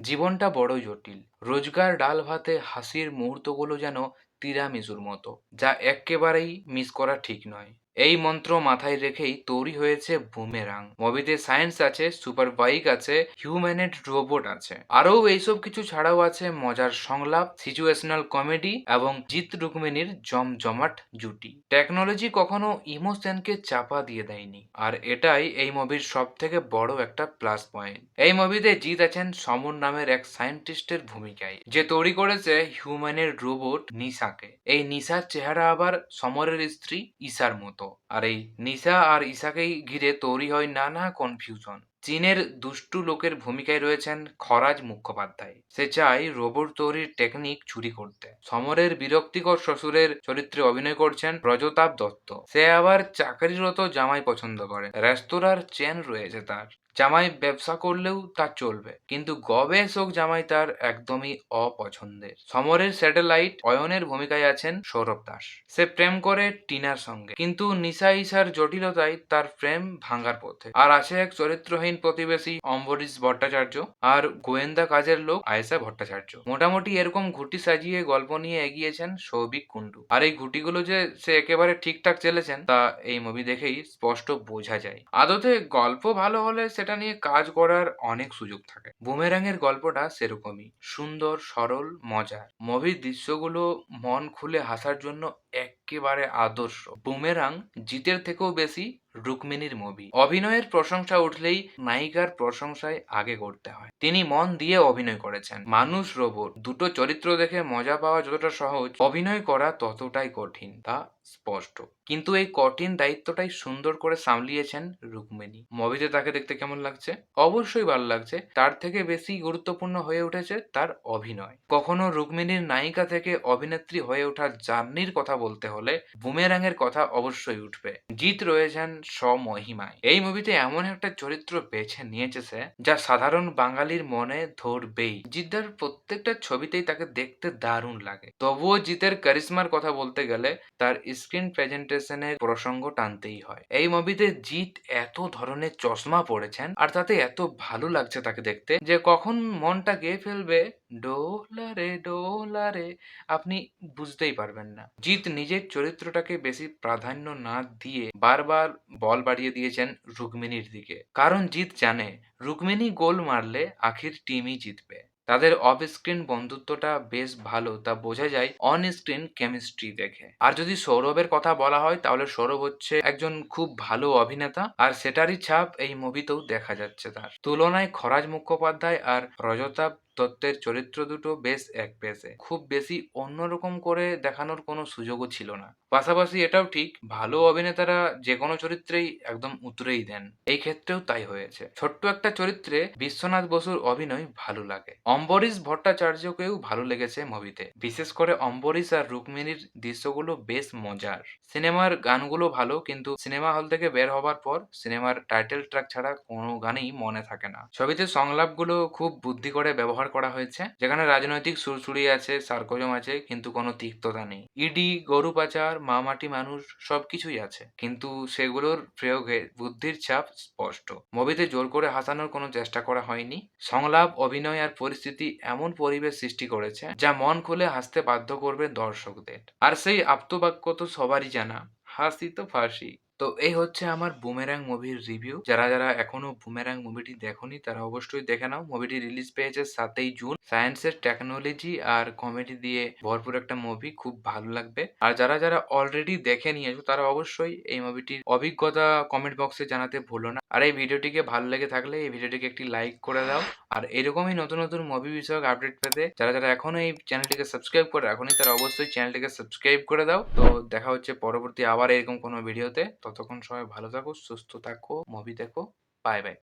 জীবনটা বড়ই জটিল। রোজকার ডাল ভাতে হাসির মুহূর্তগুলো যেন তিরামিসুর মতো, যা এক্কেবারেই মিস করা ঠিক নয়। এই মন্ত্র মাথায় রেখেই তৈরি হয়েছে বুমেরাং। মুভিতে সায়েন্স আছে, সুপার বাইক আছে, হিউম্যানেড রোবট আছে। আরও এইসব কিছু ছাড়াও আছে মজার সংলাপ, সিচুয়েশনাল কমেডি এবং জিৎ রুক্মিণীর জমজমাট জুটি। টেকনোলজি কখনো ইমোশনকে চাপা দিয়ে দেয়নি, আর এটাই এই মুভির সব থেকে বড় একটা প্লাস পয়েন্ট। এই মুভিতে জিৎ আছেন সমর নামের এক সায়েন্টিস্টের ভূমিকায়, যে তৈরি করেছে হিউম্যানের রোবট নিশাকে। এই নিশার চেহারা আবার সমরের স্ত্রী ঈশার মতো, আর এই নিশা আর ঈশাকেই ঘিরে তৈরি হয় নানা কনফিউশন। চীনের দুষ্টু লোকের ভূমিকায় রয়েছেন খরাজ মুখোপাধ্যায়। সে চায় রোবট তৈরির টেকনিক চুরি করতে। সমরের বিরক্তিকর শ্বশুরের চরিত্রে অভিনয় করছেন রজতাভ দত্ত। সে আবার চাকরিরত জামাই পছন্দ করে। রেস্তোরাঁর চেন রয়েছে তার। জামাই ব্যবসা করলেও তার চলবে, কিন্তু গবেষক জামাই তার একদমই অপছন্দের। সমরের স্যাটেলাইট অয়নের ভূমিকায় আছেন সৌরভ দাস। সে প্রেম করে টিনার সঙ্গে, কিন্তু নিশা ইশার জটিলতায় তার প্রেম ভাঙার পথে। আর আছে এক চরিত্রহীন প্রতিবেশী অম্বরীশ ভট্টাচার্য, আর গোয়েন্দা কাজের লোক আয়েশা ভট্টাচার্য। মোটামুটি এরকম ঘুটি সাজিয়ে গল্প নিয়ে এগিয়েছেন সৌভিক কুণ্ডু। আর এই ঘুটিগুলো যে সে একেবারে ঠিকঠাক চেলেছেন তা এই মুভি দেখেই স্পষ্ট বোঝা যায়। আদতে গল্প ভালো হলে সেটা নিয়ে কাজ করার অনেক সুযোগ থাকে। বুমেরাং এর গল্পটা সেরকমই সুন্দর, সরল, মজার। মুভির দৃশ্যগুলো মন খুলে হাসার জন্য এক্কেবারে আদর্শ। বুমেরাং জিতের থেকেও বেশি রুক্মিণীর মুভি। অভিনয়ের প্রশংসা উঠলেই নায়িকার প্রশংসায় আগে করতে হয়। তিনি মন দিয়ে অভিনয় করেছেন। মানুষ রোবট দুটো চরিত্র দেখে মজা পাওয়া যতটা সহজ, অভিনয় করা ততটাই কঠিন, তা স্পষ্ট। কিন্তু এই কঠিন দায়িত্বটাই সুন্দর করে সামলিয়েছেন রুক্মিণী। মুভিতে তাকে দেখতে কেমন লাগছে? অবশ্যই ভালো লাগছে। তার থেকে বেশি গুরুত্বপূর্ণ হয়ে উঠেছে তার অভিনয়। কখনো রুক্মিণীর নায়িকা থেকে অভিনেত্রী হয়ে ওঠার জার্নির কথা বলতে হলে বুমেরাং এর কথা অবশ্যই উঠবে। জিৎ রয়েছেন স্বমহিমায়। এই মুভিতে এমন একটা চরিত্র বেছে নিয়েছে সে, যা সাধারণ বাঙালির মনে ধরবেই। জিদ্দার প্রত্যেকটা ছবিতেই তাকে দেখতে দারুণ লাগে। তবুও জিতের কারিশমার কথা বলতে গেলে তার স্ক্রিন প্রেজেন্টেশনের প্রসঙ্গ টানতেই হয়। এই মুভিতে জিৎ এত ধরনের চশমা পড়েছেন, আর তাতে এত ভালো লাগছে তাকে দেখতে, যে কখন মনটা গেয়ে ফেলবে ডোলারে ডোলারে, আপনি বুঝতেই পারবেন না। জিৎ নিজের চরিত্রটাকে বেশি প্রাধান্য না দিয়ে বারবার বল বাড়িয়ে দিয়েছেন রুক্মিণীর দিকে। কারণ জিৎ জানে রুক্মিণী গোল মারলে আখির টিমই জিতবে। তাদের অফ স্ক্রিন বন্ধুত্বটা বেশ ভালো, তা বোঝা যায় অন স্ক্রিন কেমিস্ট্রি দেখে। আর যদি সৌরভের কথা বলা হয়, তাহলে সৌরভ হচ্ছে একজন খুব ভালো অভিনেতা, আর সেটারই ছাপ এই মুভিতেও দেখা যাচ্ছে তার। তুলনায় খরাজ মুখোপাধ্যায় আর রজতাভ দত্তের চরিত্র দুটো বেশ একপেশে। খুব বেশি অন্যরকম করে দেখানোর কোনো সুযোগও ছিল না। পাশাপাশি এটাও ঠিক, ভালো অভিনেতারা যে কোনো চরিত্রেই একদম উতরেই দেন। এই ক্ষেত্রেও তাই হয়েছে। ছোট্ট একটা চরিত্রে বিশ্বনাথ বসুর অভিনয় ভালো লাগে। অম্বরীশ ভট্টাচার্যকেও ভালো লেগেছে মুভিতে। বিশেষ করে অম্বরীশ আর রুক্মিণীর দৃশ্যগুলো বেশ মজার। সিনেমার গানগুলো ভালো, কিন্তু সিনেমা হল থেকে বের হবার পর সিনেমার টাইটেল ট্র্যাক ছাড়া কোনো গানই মনে থাকে না। ছবিতে সংলাপগুলো খুব বুদ্ধি করে ব্যবহার করা হয়েছে, যেখানে রাজনৈতিক সুরসুরি আছে, সার্কজম আছে, কিন্তু কোনো তিক্ততা নেই। ইডি, গরু পাচার, মা মাটি মানুষ সবকিছুই আছে, কিন্তু সেগুলোর প্রয়োগে বুদ্ধির ছাপ স্পষ্ট। মুভিতে জোর করে হাসানোর কোনো চেষ্টা করা হয়নি। সংলাপ, অভিনয় আর পরিস্থিতি এমন পরিবেশ সৃষ্টি করেছে যা মন খুলে হাসতে বাধ্য করবে দর্শকদের। আর সেই আপ্তবাক্য তো সবারই জানা, হাসি তো ফাঁসি। তো এই হচ্ছে আমার বুমেরাং মুভির রিভিউ। যারা যারা এখনো বুমেরাং মুভিটি দেখোনি তারা অবশ্যই দেখে নাও। মুভিটি রিলিজ পেয়েছে 7ই জুন। সায়েন্সের টেকনোলজি আর কমেডি দিয়ে ভরপুর একটা মুভি, খুব ভালো লাগবে। আর যারা যারা অলরেডি দেখে নিয়েছো তারা অবশ্যই এই মুভিটির অভিজ্ঞতা কমেন্ট বক্সে জানাতে ভুলো না। আর এই ভিডিওটিকে ভালো লেগে থাকলে এই ভিডিওটিকে একটি লাইক করে দাও। আর এরকমই নতুন নতুন মুভি বিষয়ক আপডেট পেতে যারা যারা এখনো এই চ্যানেলটিকে সাবস্ক্রাইব করে রাখোনি তারা অবশ্যই চ্যানেলটিকে সাবস্ক্রাইব করে দাও। তো দেখা হচ্ছে পরবর্তী আবার এরকম কোনো ভিডিওতে। ততক্ষণ সবাই ভালো থাকো, সুস্থ থাকো, মুভি দেখো। Bye bye.